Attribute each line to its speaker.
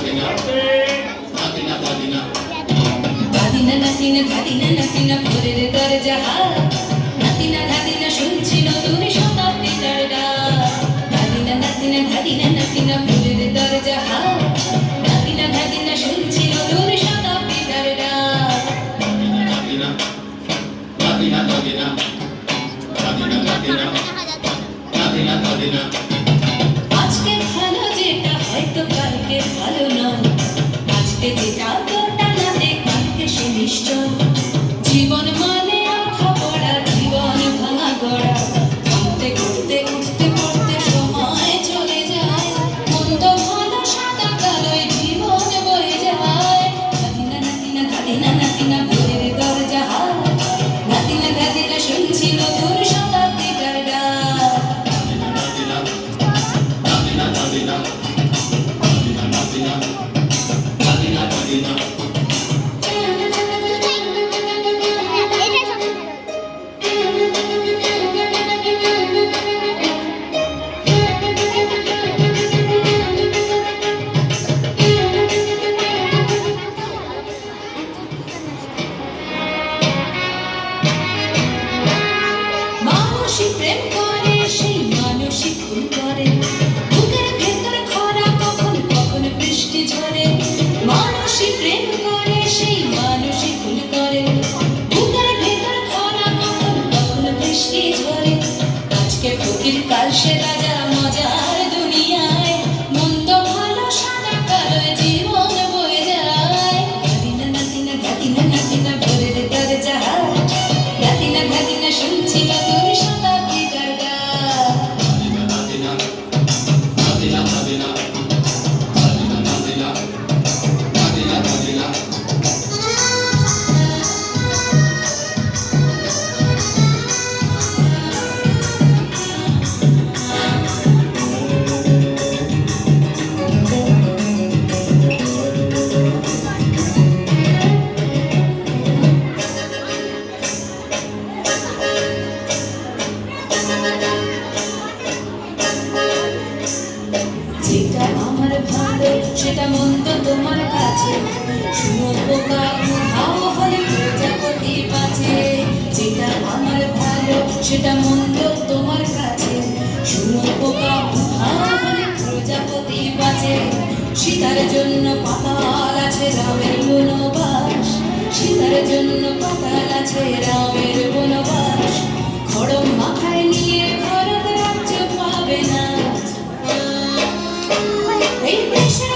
Speaker 1: ধাদিনা নাতিনা ধাদিনা নাতিনা ভোরের দরজা নাতিনা ধাদিনা শুনছি নতুন শতাব্দীর ডাক ধাদিনা নাতিনা ধাদিনা নাতিনা ভোরের দরজা নাতিনা ধাদিনা শুনছি নতুন শতাব্দীর ডাক
Speaker 2: নাতিনা নাতিনা নাতিনা নাতিনা নাতিনা নাতিনা নাতিনা
Speaker 1: আজকে ভালো যেটা হয়তো কালকে ভালো নয় আজকে যেটা তোটা নাতে কালকে সে নিশ্চয় জীবন মানে আঁকা পড়া জীবন ভাঙা গড়া ঘুরতে ঘুরতে উঠতে পড়তে সময় চলে যায় মন্দ ভালো সাদা কালোয় জীবন বয়ে যায় নাতিনা নাতিনা ধাদিনা নাতিনা ভোরের দরজা নাতিনা ধাদিনা শুনছি নতুন শতাব্দীর ডাক
Speaker 2: নাতিনা নাতিনা নাতিনা নাতিনা নাতিনা নাতিনা নাতিনা
Speaker 1: মানুষই প্রেম করে সেই মানুষই ভুল করে বুকের ভেতর খরা কখন কখন বৃষ্টি ঝরে মানুষই প্রেম করে সেই মানুষই ভুল করে বুকের ভেতর খরা কখন কখন বৃষ্টি ঝরে আজকে ফকির কাল সে রাজা মজার দুনিয়ায় মন্দ ভালো সাদা কালোয় জীবন বয়ে যায় ধাদিনা নাতিনা ধাদিনা নাতিনা ভোরের দরজা ধাদিনা ধাদিনা শুনছি নতুন শতাব্দীর ডাক
Speaker 2: নাতিনা নাতিনা নাতিনা নাতিনা নাতিনা নাতিনা নাতিনা
Speaker 1: যেটা আমার ভালো সেটা মন্দ তোমার কাছে শুনো পোকা হাও হলে প্রজাপতি বাঁচে যেটা আমার ভালো সেটা মন্দ তোমার কাছে শুনো পোকা হাও হলে প্রজাপতি বাঁচে সীতার জন্য পাতাল আছে রামের বনবাস সীতার জন্য পাতাল আছে রামের বনবাস খড়ম মাথায় নিয়ে ভারত রাজ্য পাবে না এই দেশের